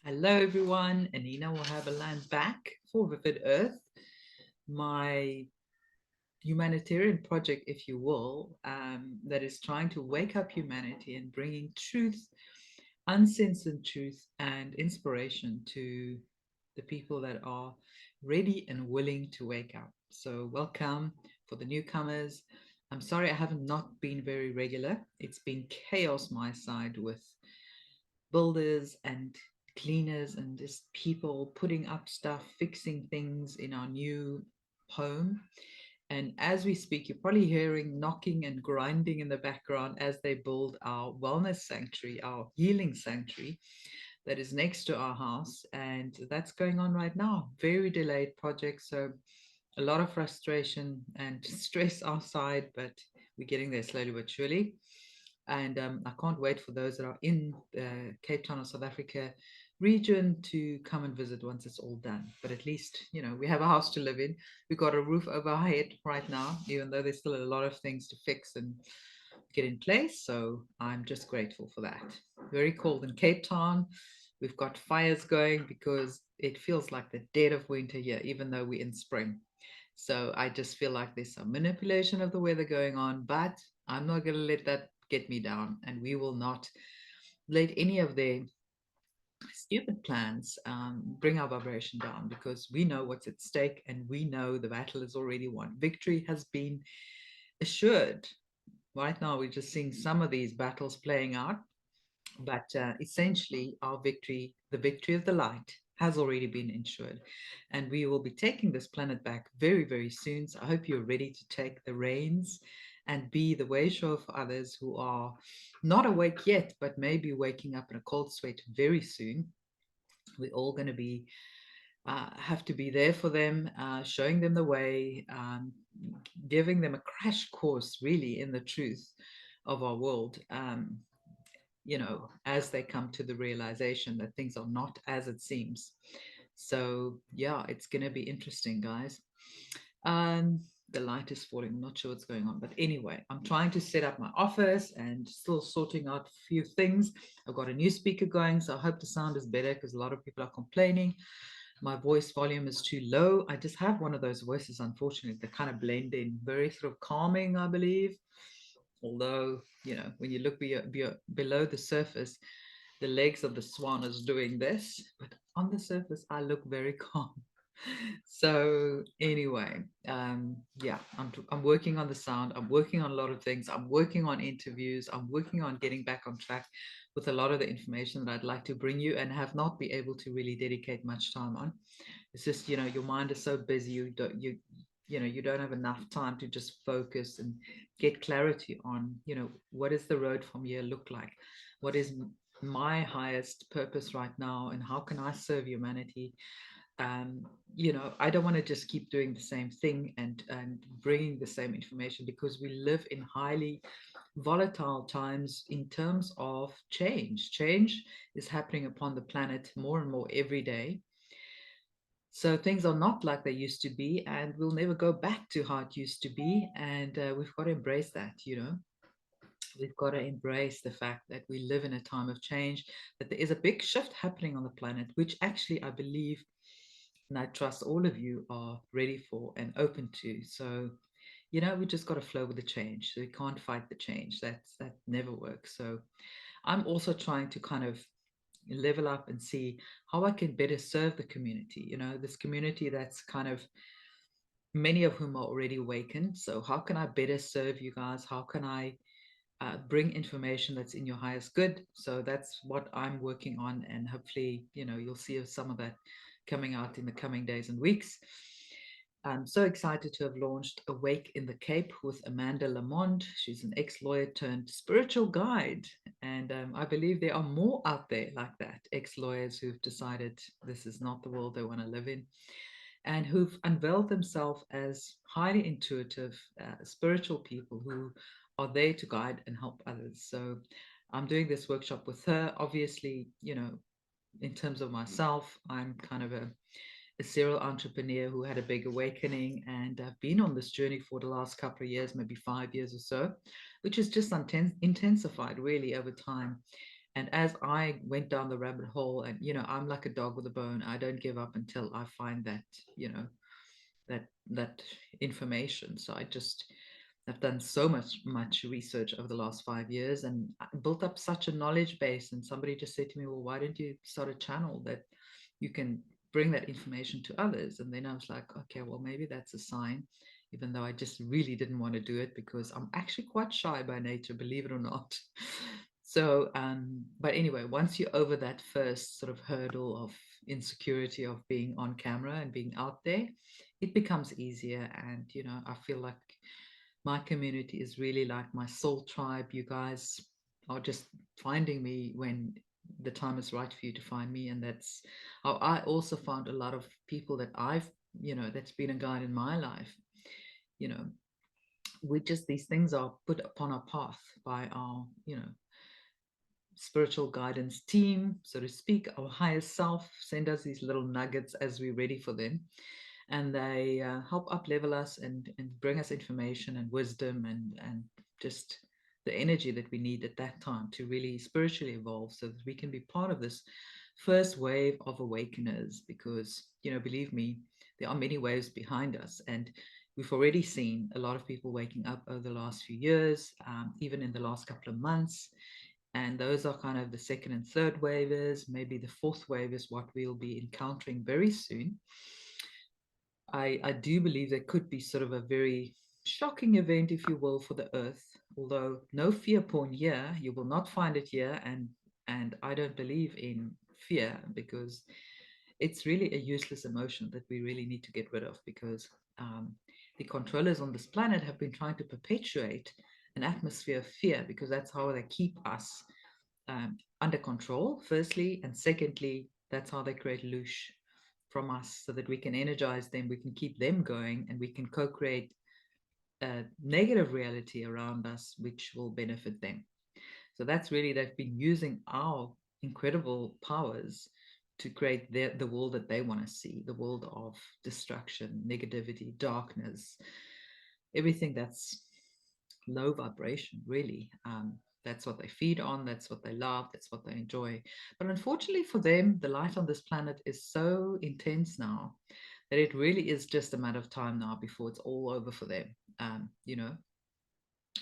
Hello, everyone. Anina Malherbe-Lan back for Vivid Earth, my humanitarian project, if you will, that is trying to wake up humanity and bringing truth, uncensored truth, and inspiration to the people that are ready and willing to wake up. So, welcome for the newcomers. I'm sorry I haven't not been very regular. It's been chaos my side with builders and cleaners and just people putting up stuff, fixing things in our new home. And as we speak, you're probably hearing knocking and grinding in the background as they build our wellness sanctuary, our healing sanctuary that is next to our house. And that's going on right now. Very delayed project. So a lot of frustration and stress outside, but we're getting there slowly but surely. And I can't wait for those that are in the Cape Town or South Africa region to come and visit once it's all done. But at least, we have a house to live in. We've got a roof over our head right now, even though there's still a lot of things to fix and get in place. So I'm just grateful for that. Very cold in Cape Town. We've got fires going because it feels like the dead of winter here, even though we're in spring. So I just feel like there's some manipulation of the weather going on, but I'm not going to let that get me down. And we will not let any of their stupid plans bring our vibration down because we know what's at stake and we know the battle is already won. Victory has been assured. Right now, we're just seeing some of these battles playing out, but essentially, our victory, the victory of the light, has already been ensured. And we will be taking this planet back very, very soon. So I hope you're ready to take the reins and be the way shower for others who are not awake yet, but maybe waking up in a cold sweat very soon. We're all going to be have to be there for them, showing them the way, giving them a crash course, really, in the truth of our world. As they come to the realization that things are not as it seems. So, yeah, it's going to be interesting, guys. Um, the light is falling. I'm not sure what's going on. But anyway, I'm trying to set up my office and still sorting out a few things. I've got a new speaker going, so I hope the sound is better because a lot of people are complaining. My voice volume is too low. I just have one of those voices, unfortunately, that kind of blend in, very sort of calming, I believe. Although, when you look below the surface, the legs of the swan is doing this, but on the surface, I look very calm. So anyway, yeah, I'm working on the sound. I'm working on a lot of things. I'm working on interviews. I'm working on getting back on track with a lot of the information that I'd like to bring you and have not been able to really dedicate much time on. It's just, your mind is so busy. You don't have enough time to just focus and get clarity on, what does the road from here look like? What is my highest purpose right now? And how can I serve humanity? I don't want to just keep doing the same thing and bringing the same information because we live in highly volatile times in terms of change. Change is happening upon the planet more and more every day. So things are not like they used to be, and we'll never go back to how it used to be. And we've got to embrace that. We've got to embrace the fact that we live in a time of change, that there is a big shift happening on the planet, which actually I believe and I trust all of you are ready for and open to. So, we just got to flow with the change. So we can't fight the change. That never works. So I'm also trying to kind of level up and see how I can better serve the community. This community that's kind of many of whom are already awakened. So how can I better serve you guys? How can I bring information that's in your highest good? So that's what I'm working on, and hopefully, you'll see some of that coming out in the coming days and weeks. I'm so excited to have launched Awake in the Cape with Amanda Lamond. She's an ex-lawyer turned spiritual guide, and I believe there are more out there like that, ex-lawyers who've decided this is not the world they want to live in, and who've unveiled themselves as highly intuitive, spiritual people who are there to guide and help others. So I'm doing this workshop with her. Obviously, in terms of myself, I'm kind of a serial entrepreneur who had a big awakening, and I've been on this journey for the last couple of years, maybe 5 years or so, which has just intensified really over time. And as I went down the rabbit hole, and I'm like a dog with a bone. I don't give up until I find that, you know, that information. So I've done so much research over the last 5 years, and I built up such a knowledge base. And somebody just said to me, "Well, why don't you start a channel that you can bring that information to others?" And then I was like, "Okay, well, maybe that's a sign." Even though I just really didn't want to do it because I'm actually quite shy by nature, believe it or not. So, but anyway, once you're over that first sort of hurdle of insecurity of being on camera and being out there, it becomes easier. And, I feel like my community is really like my soul tribe. You guys are just finding me when the time is right for you to find me. And that's how I also found a lot of people that that's been a guide in my life. You know, we just, these things are put upon our path by our, spiritual guidance team, so to speak. Our higher self send us these little nuggets as we're ready for them, and they help up level us and bring us information and wisdom and just the energy that we need at that time to really spiritually evolve, so that we can be part of this first wave of awakeners. Because believe me, there are many waves behind us, and we've already seen a lot of people waking up over the last few years, even in the last couple of months. And those are kind of the second and third waves. Maybe the fourth wave is what we'll be encountering very soon. I do believe there could be sort of a very shocking event, if you will, for the earth. Although no fear porn here, you will not find it here, and I don't believe in fear, because it's really a useless emotion that we really need to get rid of. Because the controllers on this planet have been trying to perpetuate an atmosphere of fear, because that's how they keep us under control, firstly, and secondly, that's how they create loosh from us, so that we can energize them, we can keep them going, and we can co-create a negative reality around us which will benefit them. So that's really, they've been using our incredible powers to create the world that they want to see, the world of destruction, negativity, darkness, everything that's low vibration, really. That's what they feed on, that's what they love, that's what they enjoy. But unfortunately for them, the light on this planet is so intense now that it really is just a matter of time now before it's all over for them.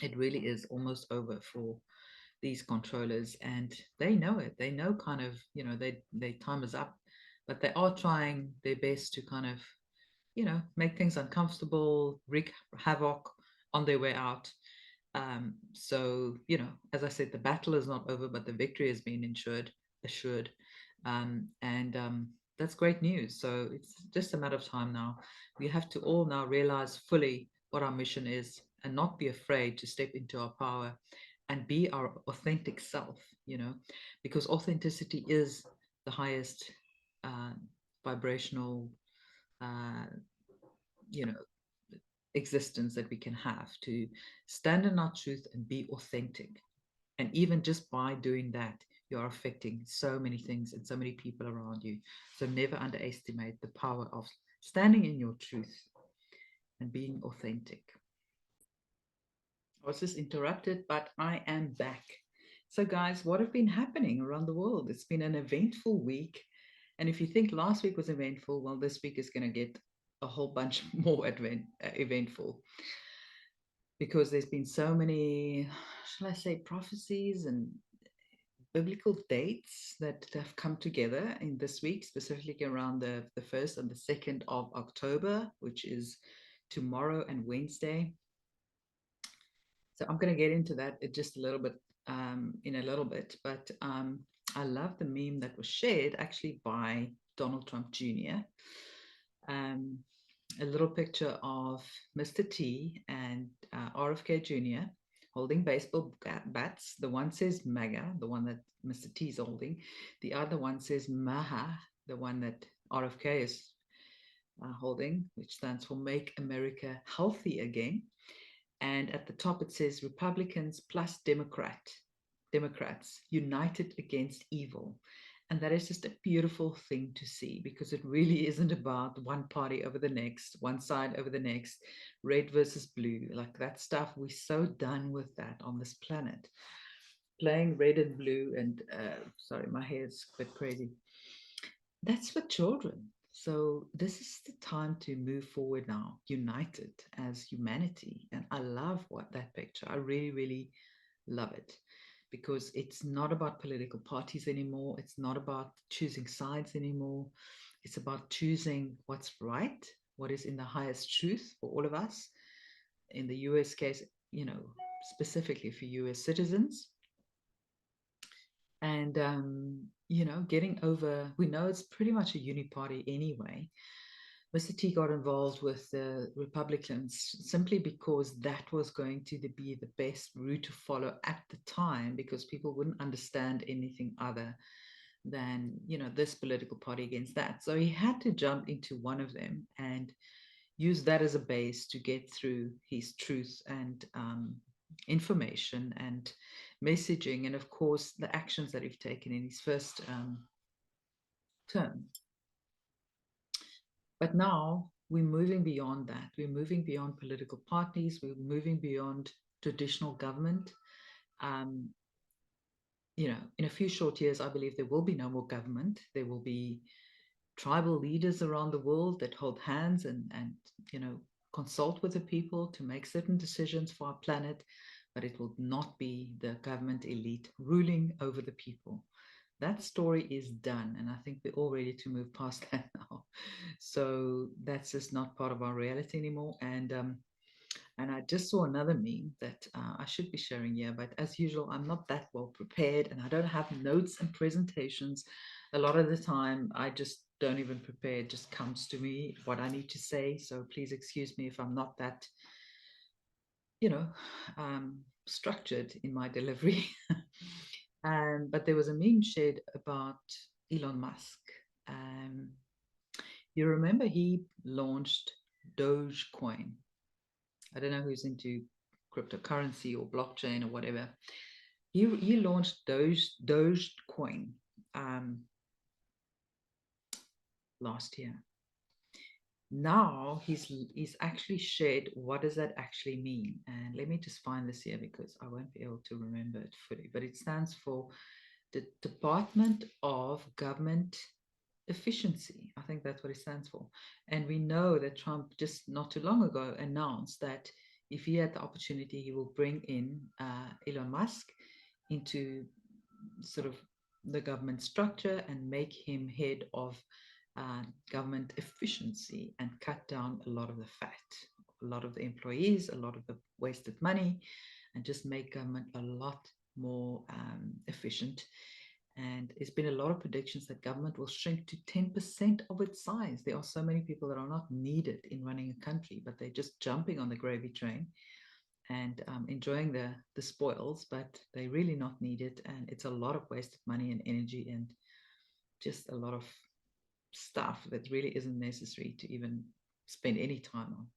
It really is almost over for these controllers, and they know it. They know kind of, they time is up, but they are trying their best to kind of, make things uncomfortable, wreak havoc on their way out. So, as I said, the battle is not over, but the victory has been assured. And That's great news. So it's just a matter of time now. We have to all now realize fully what our mission is, and not be afraid to step into our power and be our authentic self, because authenticity is the highest uh, vibrational, uh, you know, existence that we can have, to stand in our truth and be authentic. And even just by doing that, you're affecting so many things and so many people around you. So never underestimate the power of standing in your truth and being authentic. I was just interrupted, but I am back. So, guys, what have been happening around the world? It's been an eventful week. And if you think last week was eventful, well, this week is going to get a whole bunch more eventful, because there's been so many, shall I say, prophecies and biblical dates that have come together in this week, specifically around the 1st and the 2nd of October, which is tomorrow and Wednesday. So I'm going to get into that in just a little bit, in a little bit. But I love the meme that was shared actually by Donald Trump Jr. Um, a little picture of Mr. T and RFK Jr. holding baseball bats. The one says MAGA, the one that Mr. T is holding. The other one says MAHA, the one that RFK is holding, which stands for Make America Healthy Again. And at the top it says Republicans plus Democrats united against evil. And that is just a beautiful thing to see, because it really isn't about one party over the next, one side over the next, red versus blue, like that stuff. We're so done with that on this planet. playing red and blue, and sorry, my hair is quite crazy. That's for children. So this is the time to move forward now, united as humanity. And I love what that picture. I really, really love it because it's not about political parties anymore. It's not about choosing sides anymore. It's about choosing what's right, what is in the highest truth for all of us. In the US case, specifically for US citizens. And, getting over, we know it's pretty much a uni party anyway. Mr. T got involved with the Republicans simply because that was going to be the best route to follow at the time, because people wouldn't understand anything other than, this political party against that. So he had to jump into one of them and use that as a base to get through his truth and information and messaging, and of course the actions that he's taken in his first term. But now we're moving beyond that. We're moving beyond political parties. We're moving beyond traditional government. Um, in a few short years, I believe there will be no more government. There will be tribal leaders around the world that hold hands and consult with the people to make certain decisions for our planet, but it will not be the government elite ruling over the people. That story is done, and I think we're all ready to move past that now. So that's just not part of our reality anymore. And I just saw another meme that I should be sharing here, but as usual, I'm not that well prepared and I don't have notes and presentations. A lot of the time, I just don't even prepare. It just comes to me what I need to say. So please excuse me if I'm not that, you know, structured in my delivery. But there was a meme shared about Elon Musk. Um, you remember he launched Dogecoin. I don't know who's into cryptocurrency or blockchain or whatever. He launched Dogecoin last year. Now he's actually shared what does that actually mean. And let me just find this here because I won't be able to remember it fully. But it stands for the Department of Government Efficiency. I think that's what it stands for. And we know that Trump just not too long ago announced that if he had the opportunity, he will bring in Elon Musk into sort of the government structure and make him head of government efficiency and cut down a lot of the fat, a lot of the employees, a lot of the wasted money, and just make government a lot more efficient. And there's been a lot of predictions that government will shrink to 10% of its size. There are so many people that are not needed in running a country, but they're just jumping on the gravy train and enjoying the spoils, but they're really not needed. And it's a lot of wasted money and energy and just a lot of stuff that really isn't necessary to even spend any time on.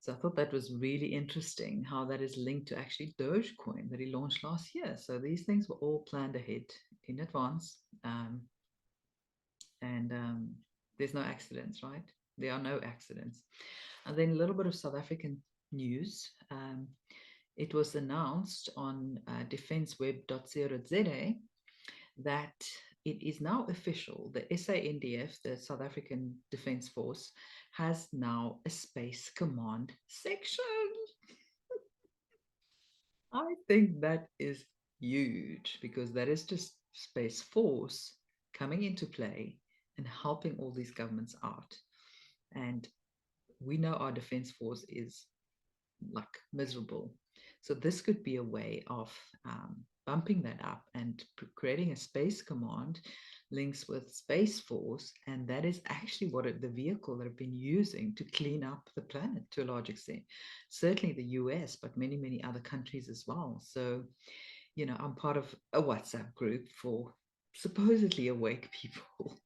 So I thought that was really interesting how that is linked to actually Dogecoin that he launched last year. So these things were all planned ahead in advance. And there's no accidents, right? There are no accidents. And then a little bit of South African news. It was announced on defenseweb.co.za that it is now official. The SANDF, the South African Defence Force, has now a Space Command section. I think that is huge because that is just Space Force coming into play and helping all these governments out. And we know our Defence Force is like miserable. So this could be a way of bumping that up and creating a space command links with Space Force, and that is actually the vehicle that have been using to clean up the planet to a large extent. Certainly the US, but many, many other countries as well. So, I'm part of a WhatsApp group for supposedly awake people.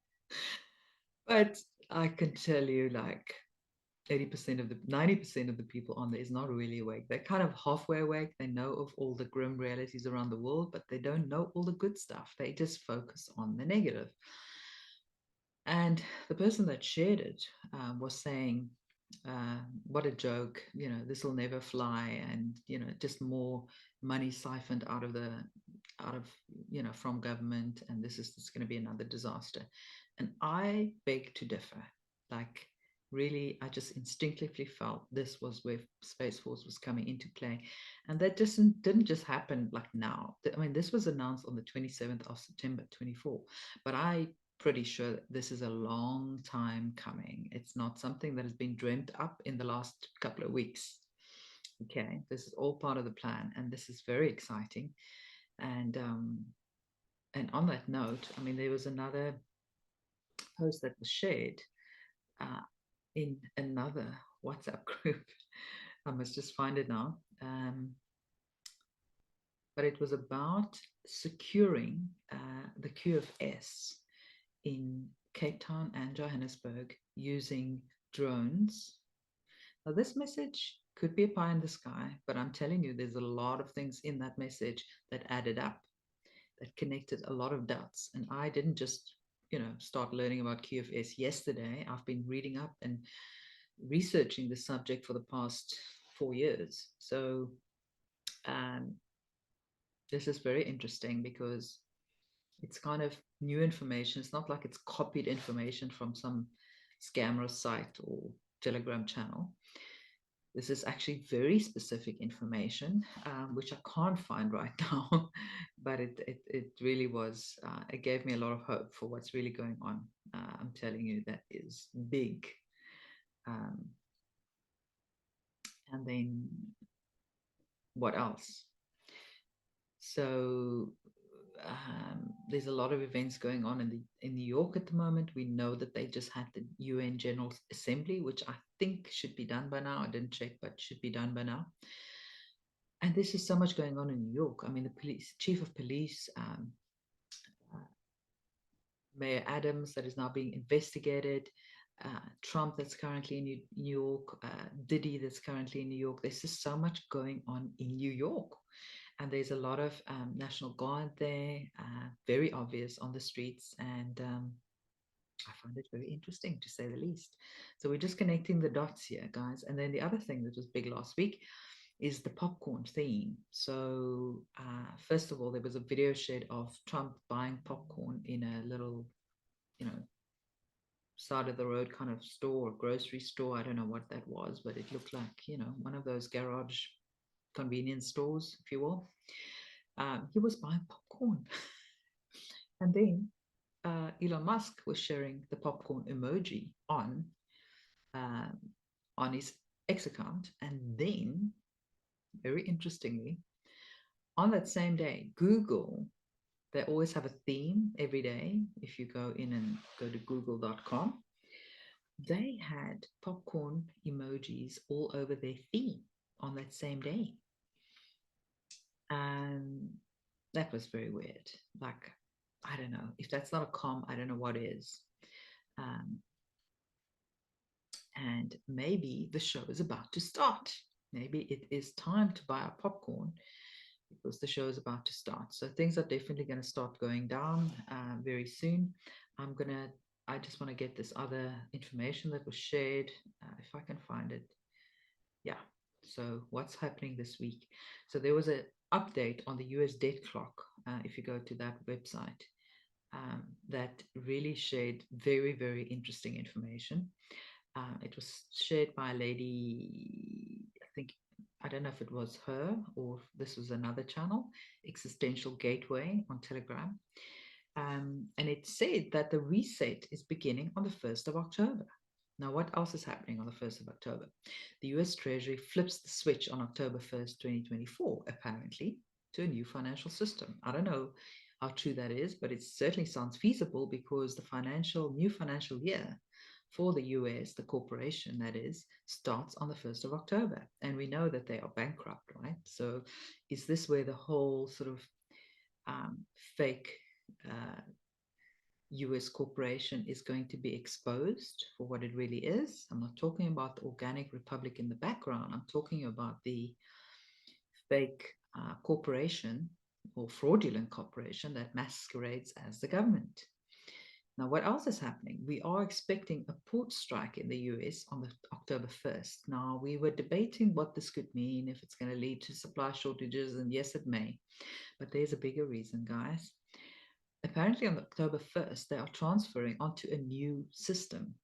But I can tell you, like, 80% of the 90% of the people on there is not really awake. They're kind of halfway awake. They know of all the grim realities around the world, but they don't know all the good stuff. They just focus on the negative. And the person that shared it was saying, what a joke, this will never fly. And, just more money siphoned out of from government, and this is going to be another disaster. And I beg to differ. Like, really, I just instinctively felt this was where Space Force was coming into play. And that just didn't just happen like now. I mean, this was announced on the 27th of September 24, but I pretty sure that this is a long time coming. It's not something that has been dreamt up in the last couple of weeks. Okay, this is all part of the plan, and this is very exciting. And on that note, I mean, there was another post that was shared uh, in another WhatsApp group. I must just find it now. But it was about securing the QFS in Cape Town and Johannesburg using drones. Now, this message could be a pie in the sky, but I'm telling you, there's a lot of things in that message that added up, that connected a lot of dots. And I didn't just, start learning about QFS yesterday. I've been reading up and researching the subject for the past 4 years. So this is very interesting because it's kind of new information. It's not like it's copied information from some scammer site or Telegram channel. This is actually very specific information, which I can't find right now, but it really was, it gave me a lot of hope for what's really going on. I'm telling you, that is big. And then what else? So there's a lot of events going on in New York at the moment. We know that they just had the UN General Assembly, which I think should be done by now. I didn't check, but should be done by now. And this is so much going on in New York. I mean, the chief of police, Mayor Adams, that is now being investigated. Trump, that's currently in New York. Diddy, that's currently in New York. There's just so much going on in New York. And there's a lot of National Guard there, very obvious on the streets. And I find it very interesting, to say the least. So we're just connecting the dots here, guys. And then the other thing that was big last week is the popcorn theme. So first of all, there was a video shared of Trump buying popcorn in a little, side of the road kind of store, grocery store. I don't know what that was, but it looked like, one of those garage convenience stores, if you will. He was buying popcorn. And then Elon Musk was sharing the popcorn emoji on his X account. And then, very interestingly, on that same day, Google, they always have a theme every day. If you go in and go to google.com, they had popcorn emojis all over their theme on that same day. And that was very weird. Like, I don't know. If that's not a com, I don't know what is. And maybe the show is about to start. Maybe it is time to buy a popcorn because the show is about to start. So things are definitely going to start going down very soon. I just want to get this other information that was shared, if I can find it. Yeah. So what's happening this week? So there was an update on the US debt clock. If you go to that website, that really shared very, very interesting information. It was shared by a lady, I don't know if it was her or if this was another channel, Existential Gateway on Telegram. And it said that the reset is beginning on the 1st of October. Now, what else is happening on the 1st of October? The US Treasury flips the switch on October 1st, 2024, apparently, to a new financial system. I don't know how true that is, but it certainly sounds feasible because the new financial year for the US, the corporation that is, starts on the 1st of October. And we know that they are bankrupt, right? So is this where the whole sort of fake US corporation is going to be exposed for what it really is? I'm not talking about the organic republic in the background. I'm talking about the fake corporation or fraudulent corporation that masquerades as the government. Now, what else is happening? We are expecting a port strike in the US on the October 1st. Now, we were debating what this could mean, if it's going to lead to supply shortages, and yes, it may. But there's a bigger reason, guys. Apparently, on October 1st, they are transferring onto a new system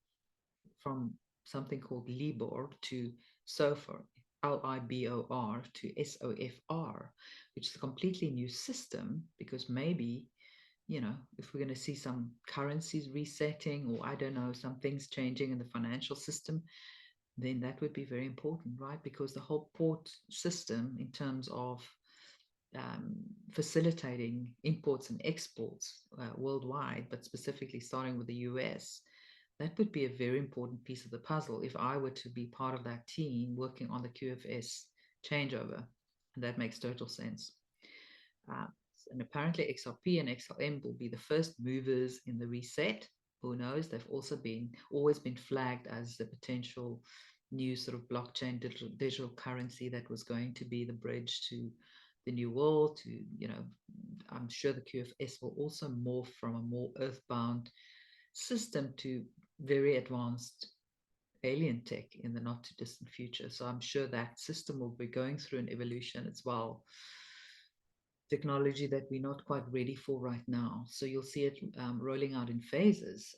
from something called Libor to SOFR, LIBOR to SOFR, which is a completely new system because maybe, if we're going to see some currencies resetting or I don't know, some things changing in the financial system, then that would be very important, right? Because the whole port system, in terms of um, facilitating imports and exports worldwide, but specifically starting with the US, that would be a very important piece of the puzzle if I were to be part of that team working on the QFS changeover. And that makes total sense. Uh, and apparently XRP and XLM will be the first movers in the reset. Who knows? They've also always been flagged as the potential new sort of blockchain digital currency that was going to be the bridge to the new world. I'm sure the QFS will also morph from a more earthbound system to very advanced alien tech in the not too distant future. So I'm sure that system will be going through an evolution as well. Technology that we're not quite ready for right now. So you'll see it rolling out in phases,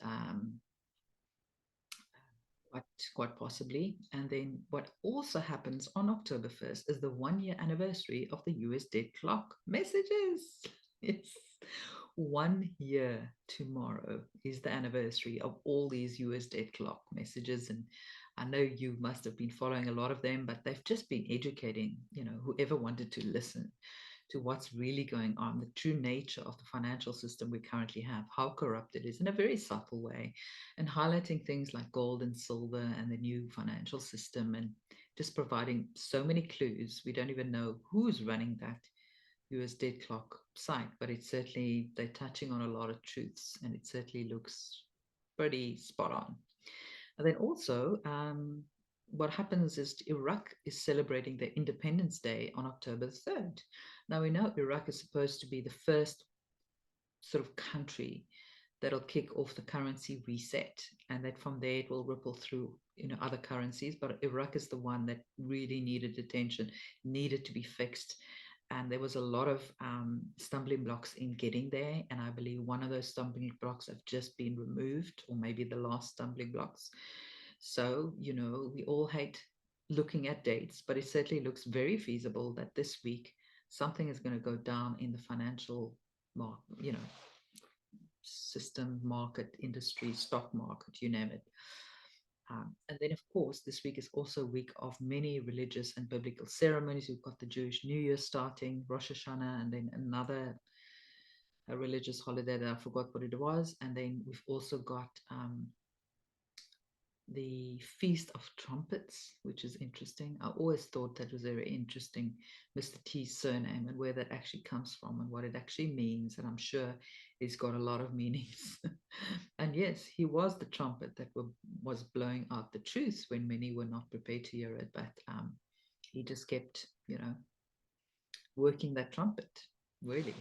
quite possibly. And then what also happens on October 1st is the 1 year anniversary of the US dead clock messages. It's 1 year tomorrow is the anniversary of all these US dead clock messages. And I know you must have been following a lot of them, but they've just been educating, whoever wanted to listen to what's really going on, the true nature of the financial system we currently have, how corrupt it is in a very subtle way, and highlighting things like gold and silver and the new financial system, and just providing so many clues. We don't even know who's running that US dead clock site, but it's certainly, they're touching on a lot of truths, and it certainly looks pretty spot on. And then also, what happens is Iraq is celebrating their Independence Day on October 3rd. Now, we know Iraq is supposed to be the first sort of country that'll kick off the currency reset, and that from there it will ripple through other currencies. But Iraq is the one that really needed attention, needed to be fixed, and there was a lot of stumbling blocks in getting there. And I believe one of those stumbling blocks have just been removed, or maybe the last stumbling blocks. So we all hate looking at dates, but it certainly looks very feasible that this week something is going to go down in the financial system, market, industry, stock market, you name it. And then, of course, this week is also a week of many religious and biblical ceremonies. We've got the Jewish New Year starting, Rosh Hashanah, and then another a religious holiday that I forgot what it was. And then we've also got the Feast of Trumpets, which is interesting. I always thought that was very interesting, Mr. T's surname and where that actually comes from and what it actually means. And I'm sure it's got a lot of meanings. And yes, he was the trumpet that was blowing out the truth when many were not prepared to hear it. But he just kept, working that trumpet, really.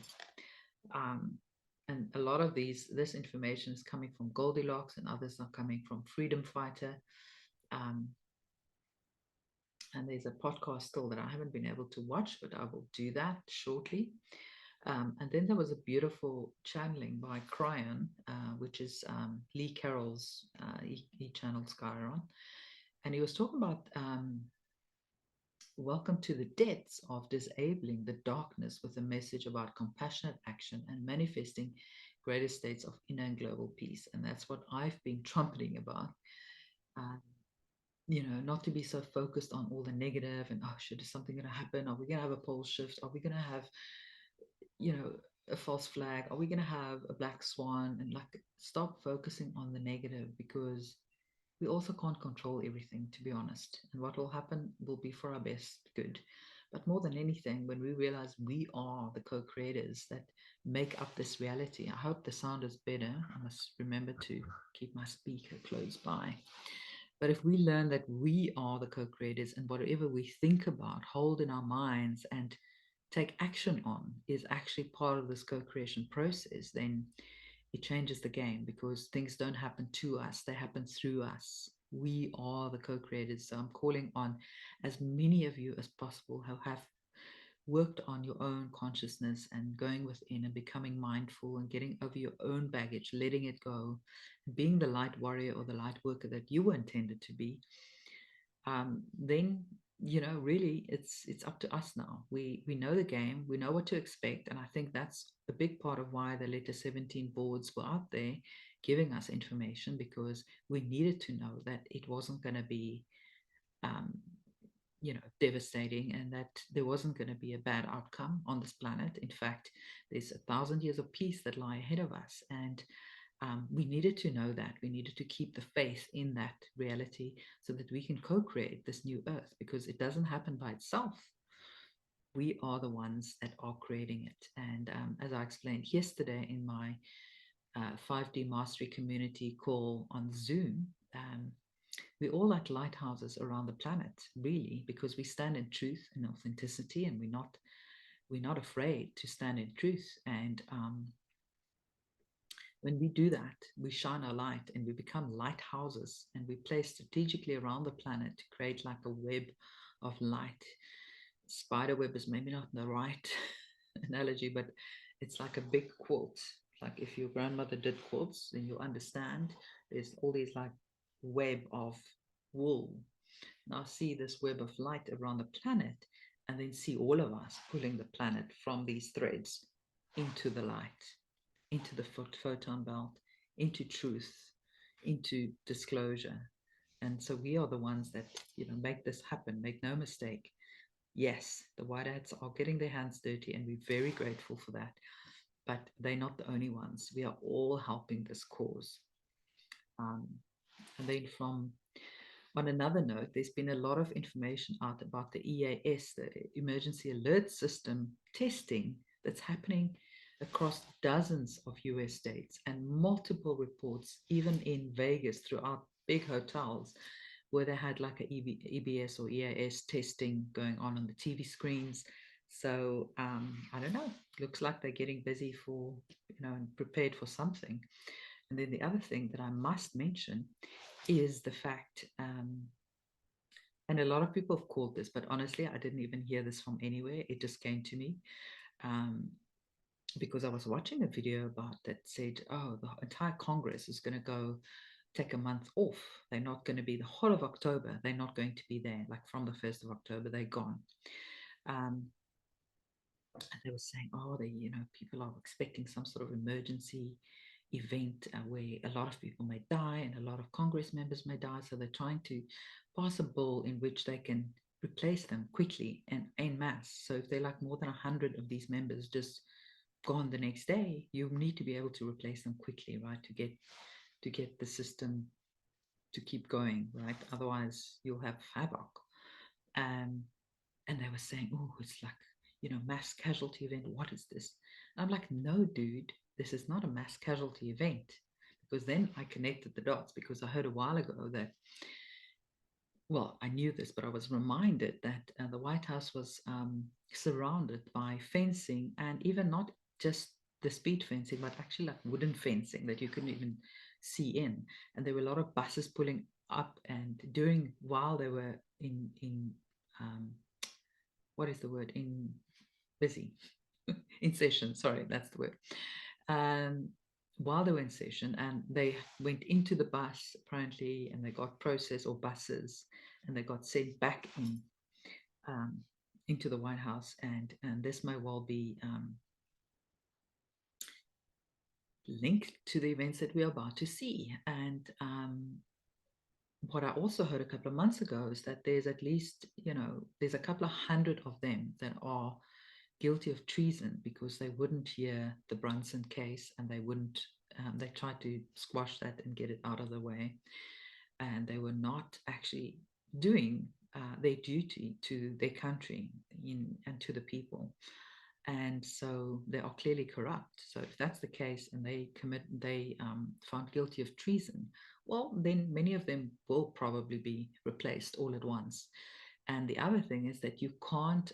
And a lot of this information is coming from Goldilocks, and others are coming from Freedom Fighter. And there's a podcast still that I haven't been able to watch, but I will do that shortly. And then there was a beautiful channeling by Cryon, which is Lee Carroll's, he channeled Skyron. And he was talking about welcome to the depths of disabling the darkness with a message about compassionate action and manifesting greater states of inner and global peace. And that's what I've been trumpeting about. Not to be so focused on all the negative and, oh, shit, is something going to happen? Are we going to have a pole shift? Are we going to have, a false flag? Are we going to have a black swan? And stop focusing on the negative, because we also can't control everything, to be honest. And what will happen will be for our best good. But more than anything, when we realize we are the co-creators that make up this reality, I hope the sound is better. I must remember to keep my speaker close by. But if we learn that we are the co-creators, and whatever we think about, hold in our minds, and take action on is actually part of this co-creation process, then it changes the game, because things don't happen to us, they happen through us. We are the co-creators. So I'm calling on as many of you as possible who have worked on your own consciousness and going within and becoming mindful and getting over your own baggage, letting it go, being the light warrior or the light worker that you were intended to be, then really it's up to us now. We know the game, we know what to expect, and I think that's a big part of why the Letter 17 boards were out there giving us information, because we needed to know that it wasn't going to be um, devastating, and that there wasn't going to be a bad outcome on this planet. In fact, there's 1,000 years of peace that lie ahead of us, and we needed to know that. We needed to keep the faith in that reality so that we can co-create this new earth, because it doesn't happen by itself. We are the ones that are creating it. And as I explained yesterday in my 5D Mastery community call on Zoom, we're all like lighthouses around the planet, really, because we stand in truth and authenticity, and we're not afraid to stand in truth. And when we do that, we shine our light and we become lighthouses, and we place strategically around the planet to create like a web of light. Spider web is maybe not the right analogy, but it's like a big quilt. Like if your grandmother did quilts, then you'll understand there's all these like web of wool. Now see this web of light around the planet, and then see all of us pulling the planet from these threads into the light, into the photon belt, into truth, into disclosure. And so we are the ones that make this happen. Make no mistake. Yes, the white hats are getting their hands dirty, and we're very grateful for that. But they're not the only ones. We are all helping this cause. And then on another note, there's been a lot of information out about the EAS, the Emergency Alert System testing that's happening across dozens of US states, and multiple reports, even in Vegas, throughout big hotels, where they had like a EBS or EAS testing going on the TV screens. So I don't know. Looks like they're getting busy for, and prepared for something. And then the other thing that I must mention is the fact, and a lot of people have called this, but honestly, I didn't even hear this from anywhere. It just came to me because I was watching a video about that said, oh, the entire Congress is going to go take a month off. They're not going to be the whole of October. They're not going to be there. Like from the 1st of October, they're gone. And they were saying, oh, people are expecting some sort of emergency event where a lot of people may die and a lot of Congress members may die. So they're trying to pass a bill in which they can replace them quickly and en masse. So if they're like more than 100 of these members just gone the next day, you need to be able to replace them quickly, right? To get the system to keep going, right? Otherwise, you'll have havoc. And they were saying, oh, it's like, mass casualty event. What is this? And I'm like, no, dude, this is not a mass casualty event. Because then I connected the dots, because I heard a while ago that, well, I knew this, but I was reminded that the White House was surrounded by fencing, and even not just the speed fencing, but actually like wooden fencing that you couldn't even see in. And there were a lot of buses pulling up, and while they were in what is the word, in busy in session, sorry, that's the word, while they were in session, and they went into the bus apparently, and they got processed, or buses, and they got sent back into the White House, and this may well be linked to the events that we're about to see. And what I also heard a couple of months ago is that there's at least, there's a couple of hundred of them that are guilty of treason, because they wouldn't hear the Brunson case, and they tried to squash that and get it out of the way. And they were not actually doing their duty to their country and to the people. And so they are clearly corrupt. So if that's the case, and they found guilty of treason, well, then many of them will probably be replaced all at once. And the other thing is that you can't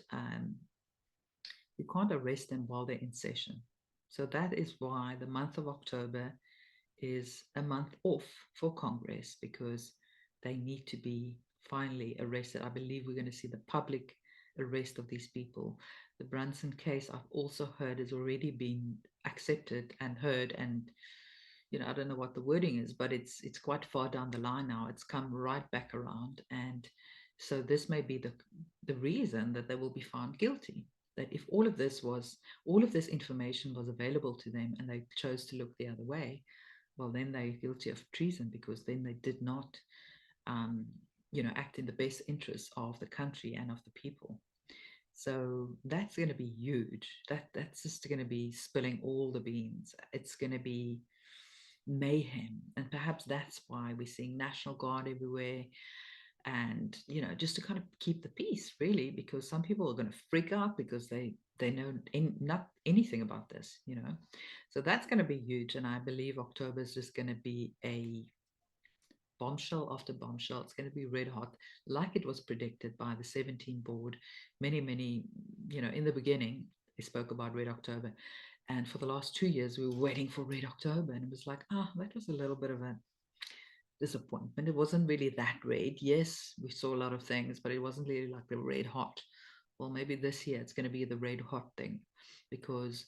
arrest them while they're in session. So that is why the month of October is a month off for Congress, because they need to be finally arrested. I believe we're going to see the public arrest of these people. The Brunson case, I've also heard, has already been accepted and heard, and I don't know what the wording is, but it's quite far down the line now. It's come right back around, and so this may be the reason that they will be found guilty. That if all of this information was available to them and they chose to look the other way, well, then they're guilty of treason, because then they did not, um, act in the best interests of the country and of the people. So that's going to be huge. That's just going to be spilling all the beans. It's going to be mayhem, and perhaps that's why we're seeing National Guard everywhere, and just to kind of keep the peace, really, because some people are going to freak out because they know not anything about this. So that's going to be huge, and I believe October is just going to be a bombshell after bombshell. It's going to be red hot, like it was predicted by the 17 board. Many, in the beginning, they spoke about Red October. And for the last 2 years, we were waiting for Red October. And it was like, that was a little bit of a disappointment. It wasn't really that red. Yes, we saw a lot of things, but it wasn't really like the red hot. Well, maybe this year it's going to be the red hot thing, because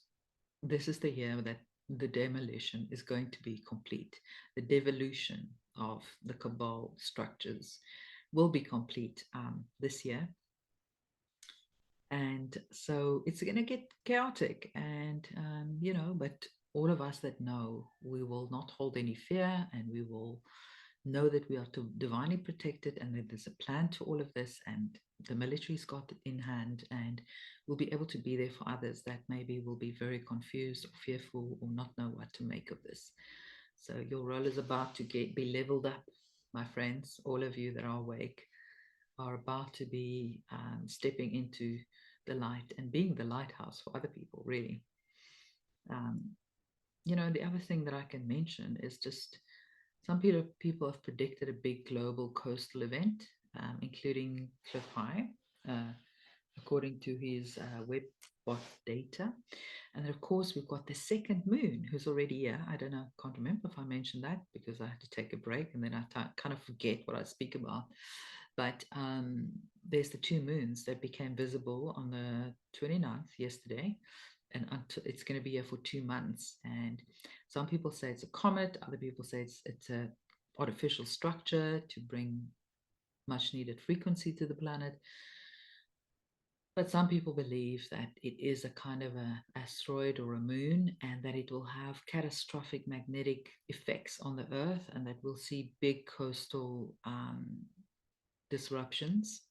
this is the year that the demolition is going to be complete. The devolution of the cabal structures will be complete this year. And so it's going to get chaotic. And, but all of us that know, we will not hold any fear, and we will know that we are divinely protected, and that there's a plan to all of this, and the military's got it in hand, and we'll be able to be there for others that maybe will be very confused or fearful or not know what to make of this. So your role is about to be leveled up, my friends. All of you that are awake are about to be stepping into the light and being the lighthouse for other people, really. Um, the other thing that I can mention is just some people have predicted a big global coastal event, including Cliff High, according to his WebBot data. And then, of course, we've got the second moon, who's already here. I don't know, can't remember if I mentioned that, because I had to take a break, and then I kind of forget what I speak about. But there's the two moons that became visible on the 29th yesterday, and until it's going to be here for 2 months. And some people say it's a comet, other people say it's a artificial structure to bring much needed frequency to the planet. But some people believe that it is a kind of an asteroid or a moon, and that it will have catastrophic magnetic effects on the Earth, and that we'll see big coastal disruptions,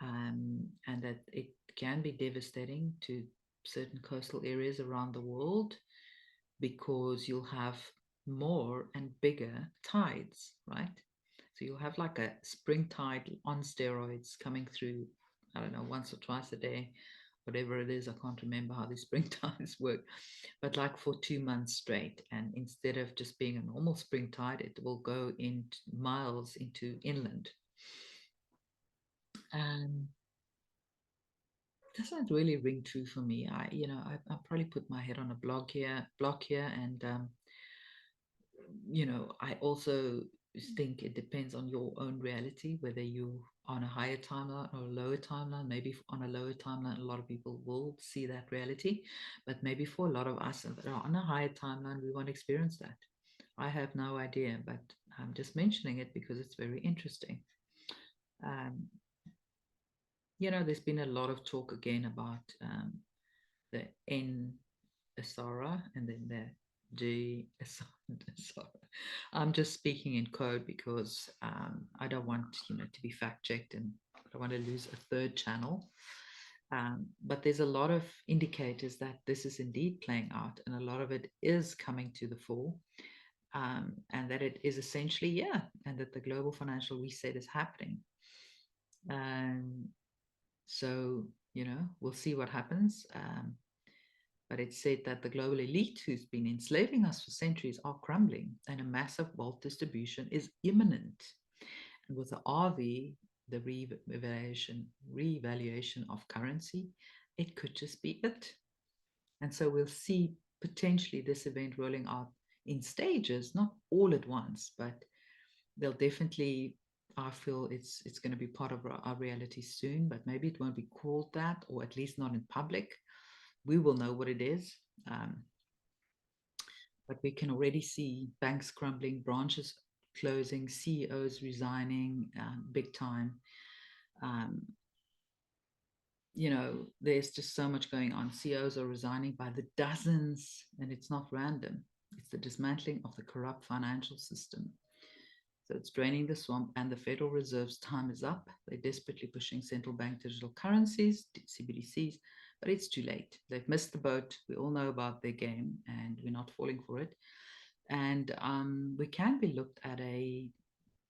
and that it can be devastating to certain coastal areas around the world, because you'll have more and bigger tides, right? So you'll have like a spring tide on steroids coming through, I don't know, once or twice a day, whatever it is. I can't remember how the spring tides work, but like for 2 months straight. And instead of just being a normal spring tide, it will go in miles into inland. And doesn't really ring true for me. I probably put my head on a block here, and I also think it depends on your own reality, whether you're on a higher timeline or a lower timeline. Maybe on a lower timeline, a lot of people will see that reality, but maybe for a lot of us that are on a higher timeline, we won't experience that. I have no idea, but I'm just mentioning it because it's very interesting. Um, there's been a lot of talk again about the N Asara and then the G Asara. I'm just speaking in code because I don't want to be fact checked, and I don't want to lose a third channel. But there's a lot of indicators that this is indeed playing out, and a lot of it is coming to the fore, and that it is essentially, and that the global financial reset is happening. So, we'll see what happens. But it's said that the global elite, who's been enslaving us for centuries, are crumbling, and a massive wealth distribution is imminent. And with the RV, the revaluation of currency, it could just be it. And so we'll see potentially this event rolling out in stages, not all at once, but they'll definitely, I feel it's going to be part of our reality soon, but maybe it won't be called that, or at least not in public. We will know what it is. But we can already see banks crumbling, branches closing, CEOs resigning big time. Um, there's just so much going on. CEOs are resigning by the dozens, and it's not random. It's the dismantling of the corrupt financial system. So it's draining the swamp, and the Federal Reserve's time is up. They're desperately pushing central bank digital currencies, CBDCs, but it's too late. They've missed the boat. We all know about their game, and we're not falling for it. And we can be looked at a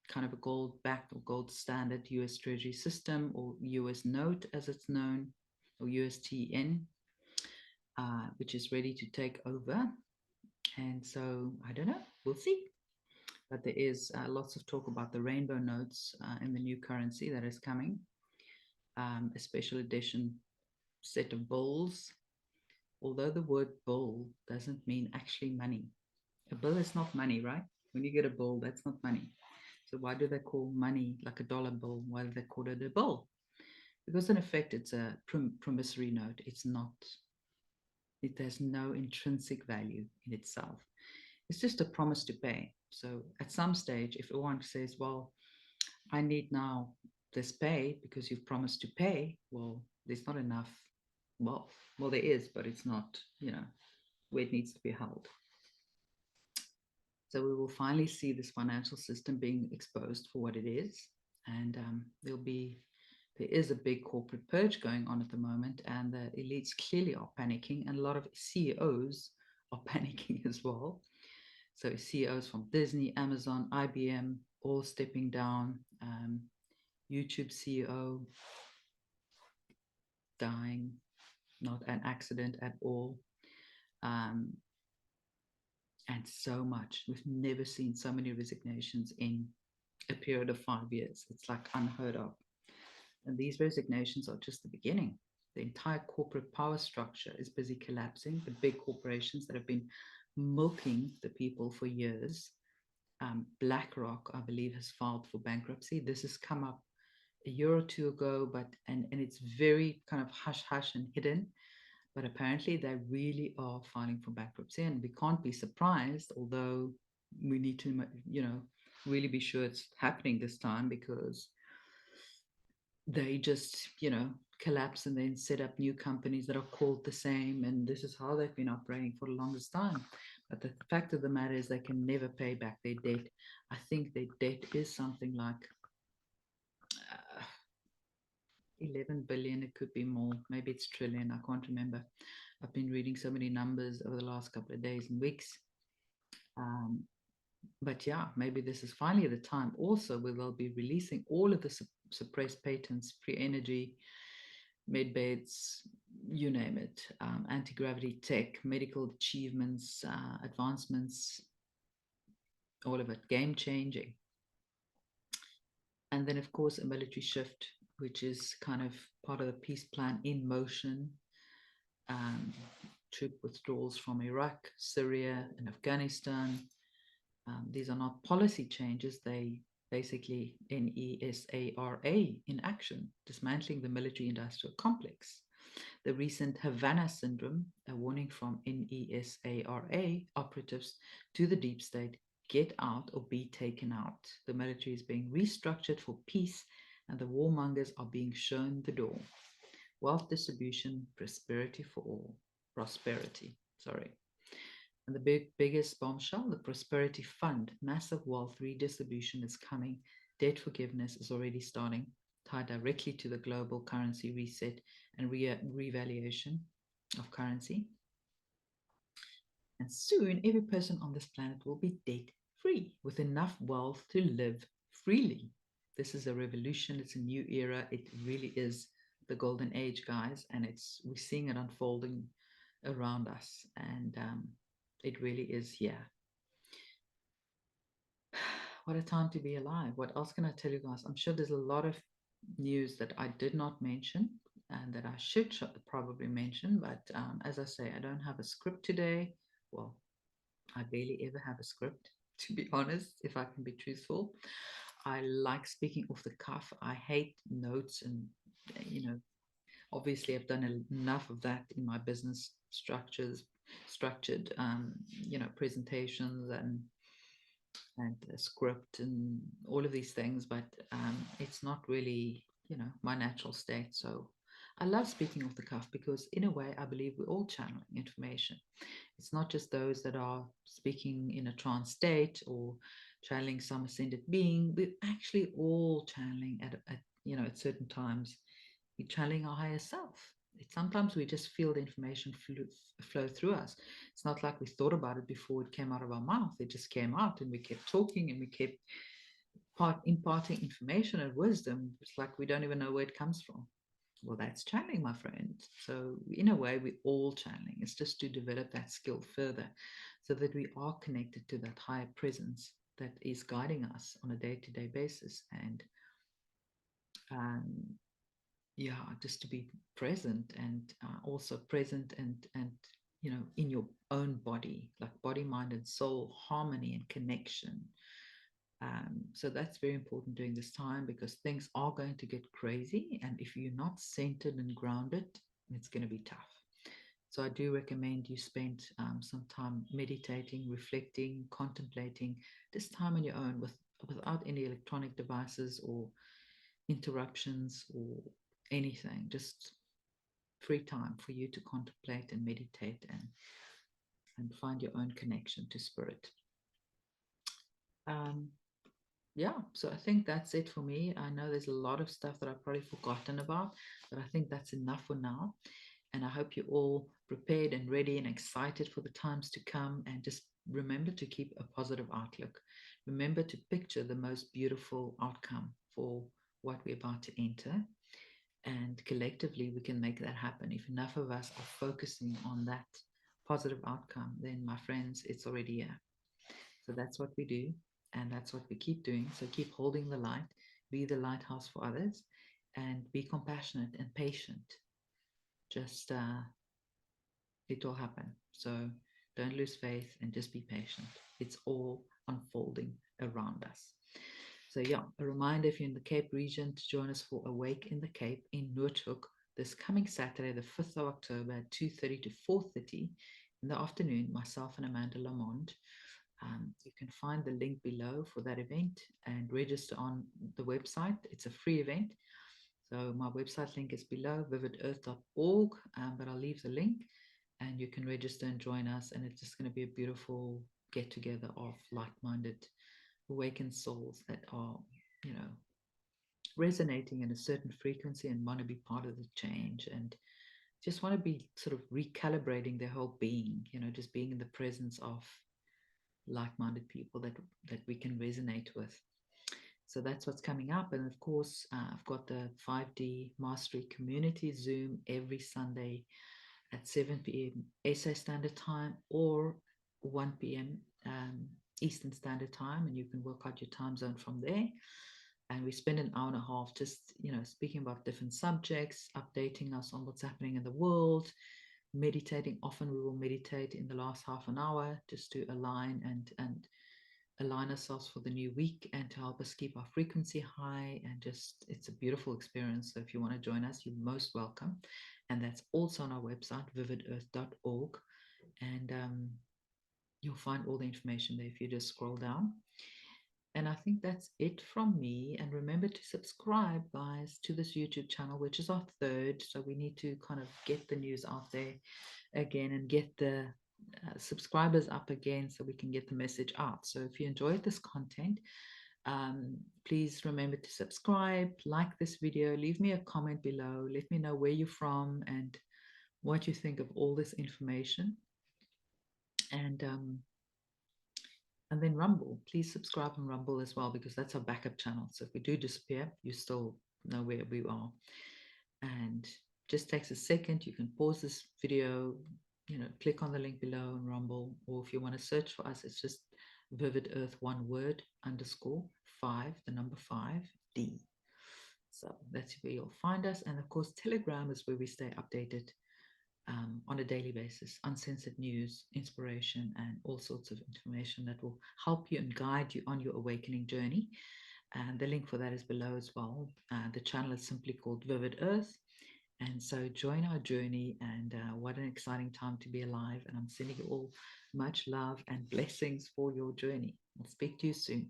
kind of a gold-backed or gold standard US Treasury system, or US note as it's known, or USTN, which is ready to take over. And so I don't know, we'll see. But there is lots of talk about the rainbow notes in the new currency that is coming, a special edition set of bulls. Although the word bull doesn't mean actually money. A bill is not money, right? When you get a bull, that's not money. So why do they call money like a dollar bill? Why do they call it a bill? Because in effect, it's a promissory note. It has no intrinsic value in itself. It's just a promise to pay. So at some stage, if one says, well, I need now this pay because you've promised to pay, well, there's not enough. Well, there is, but it's not, where it needs to be held. So we will finally see this financial system being exposed for what it is. And there is a big corporate purge going on at the moment, and the elites clearly are panicking, and a lot of CEOs are panicking as well. So CEOs from Disney, Amazon, IBM, all stepping down. YouTube CEO dying, not an accident at all. And so much. We've never seen so many resignations in a period of 5 years. It's like unheard of. And these resignations are just the beginning. The entire corporate power structure is busy collapsing. The big corporations that have been milking the people for years. BlackRock, I believe, has filed for bankruptcy. This has come up a year or two ago, and it's very kind of hush-hush and hidden. But apparently they really are filing for bankruptcy, and we can't be surprised, although we need to, really be sure it's happening this time, because they just, collapse and then set up new companies that are called the same. And this is how they've been operating for the longest time. But the fact of the matter is they can never pay back their debt. I think their debt is something like 11 billion. It could be more. Maybe it's trillion. I can't remember. I've been reading so many numbers over the last couple of days and weeks. But yeah, maybe this is finally the time also where they'll be releasing all of the suppressed patents, free energy, med beds, you name it, anti-gravity tech, medical achievements, advancements, all of it, game changing. And then, of course, a military shift, which is kind of part of the peace plan in motion. Troop withdrawals from Iraq, Syria, and Afghanistan. These are not policy changes. They basically NESARA in action, dismantling the military-industrial complex. The recent Havana syndrome, a warning from NESARA operatives to the deep state: get out or be taken out. The military is being restructured for peace, and the warmongers are being shown the door. Wealth distribution, prosperity for all. And the biggest bombshell, the Prosperity Fund, massive wealth redistribution is coming. Debt forgiveness is already starting, tied directly to the global currency reset and revaluation of currency. And soon, every person on this planet will be debt-free, with enough wealth to live freely. This is a revolution. It's a new era. It really is the golden age, guys, and we're seeing it unfolding around us, and it really is here. What a time to be alive. What else can I tell you guys? I'm sure there's a lot of news that I did not mention. and that I should probably mention, but as I say, I don't have a script today. Well, I barely ever have a script, to be honest, if I can be truthful. I like speaking off the cuff. I hate notes and, you know, obviously I've done enough of that in my business structured, presentations and a script and all of these things, but it's not really, my natural state. So I love speaking off the cuff because, in a way, I believe we're all channeling information. It's not just those that are speaking in a trance state or channeling some ascended being. We're actually all channeling at certain times. We're channeling our higher self. Sometimes we just feel the information flow through us. It's not like we thought about it before it came out of our mouth. It just came out, and we kept talking, and we kept imparting information and wisdom. It's like we don't even know where it comes from. Well, that's channeling, my friend. So, in a way, we're all channeling. It's just to develop that skill further so that we are connected to that higher presence that is guiding us on a day-to-day basis. And um, yeah, just to be present and also present and in your own body, like body, mind, and soul harmony and connection. So that's very important during this time because things are going to get crazy, and if you're not centered and grounded, it's going to be tough. So I do recommend you spend some time meditating, reflecting, contemplating, this time on your own without any electronic devices or interruptions or anything, just free time for you to contemplate and meditate and find your own connection to spirit. Um, yeah, so I think that's it for me. I know there's a lot of stuff that I've probably forgotten about, but I think that's enough for now. And I hope you're all prepared and ready and excited for the times to come. And just remember to keep a positive outlook. Remember to picture the most beautiful outcome for what we're about to enter. And collectively, we can make that happen. If enough of us are focusing on that positive outcome, then, my friends, it's already here. So that's what we do. And that's what we keep doing. So keep holding the light, be the lighthouse for others, and be compassionate and patient. Just it will happen. So don't lose faith and just be patient. It's all unfolding around us. So yeah, a reminder if you're in the Cape region to join us for Awake in the Cape in Noordhoek this coming Saturday, the 5th of October at 2:30 to 4:30 in the afternoon, myself and Amanda Lamont. You can find the link below for that event and register on the website. It's a free event. So my website link is below, vividearth.org, but I'll leave the link and you can register and join us. And it's just going to be a beautiful get together of like-minded, awakened souls that are, resonating in a certain frequency and want to be part of the change and just want to be sort of recalibrating their whole being, just being in the presence of like-minded people that we can resonate with. So that's what's coming up. And of course, I've got the 5D Mastery Community Zoom every Sunday at 7 p.m. SA Standard Time or 1 p.m. Eastern Standard Time, and you can work out your time zone from there. And we spend an hour and a half just, speaking about different subjects, updating us on what's happening in the world, meditating. Often we will meditate in the last half an hour just to align and align ourselves for the new week and to help us keep our frequency high. And just, it's a beautiful experience. So if you want to join us, you're most welcome. And that's also on our website, vividearth.org. And you'll find all the information there if you just scroll down. And I think that's it from me. And remember to subscribe, guys, to this YouTube channel, which is our third. So we need to kind of get the news out there again and get the subscribers up again so we can get the message out. So if you enjoyed this content, please remember to subscribe, like this video, leave me a comment below, let me know where you're from and what you think of all this information. And then Rumble, please subscribe on Rumble as well, because that's our backup channel. So if we do disappear, you still know where we are. And just takes a second. You can pause this video, click on the link below on Rumble, or if you want to search for us, it's just Vivid Earth, one word, _5, the number 5, D. So that's where you'll find us. And of course, Telegram is where we stay updated on a daily basis, uncensored news, inspiration, and all sorts of information that will help you and guide you on your awakening journey. And the link for that is below as well. The channel is simply called Vivid Earth. And so join our journey, and what an exciting time to be alive. And I'm sending you all much love and blessings for your journey. I'll speak to you soon.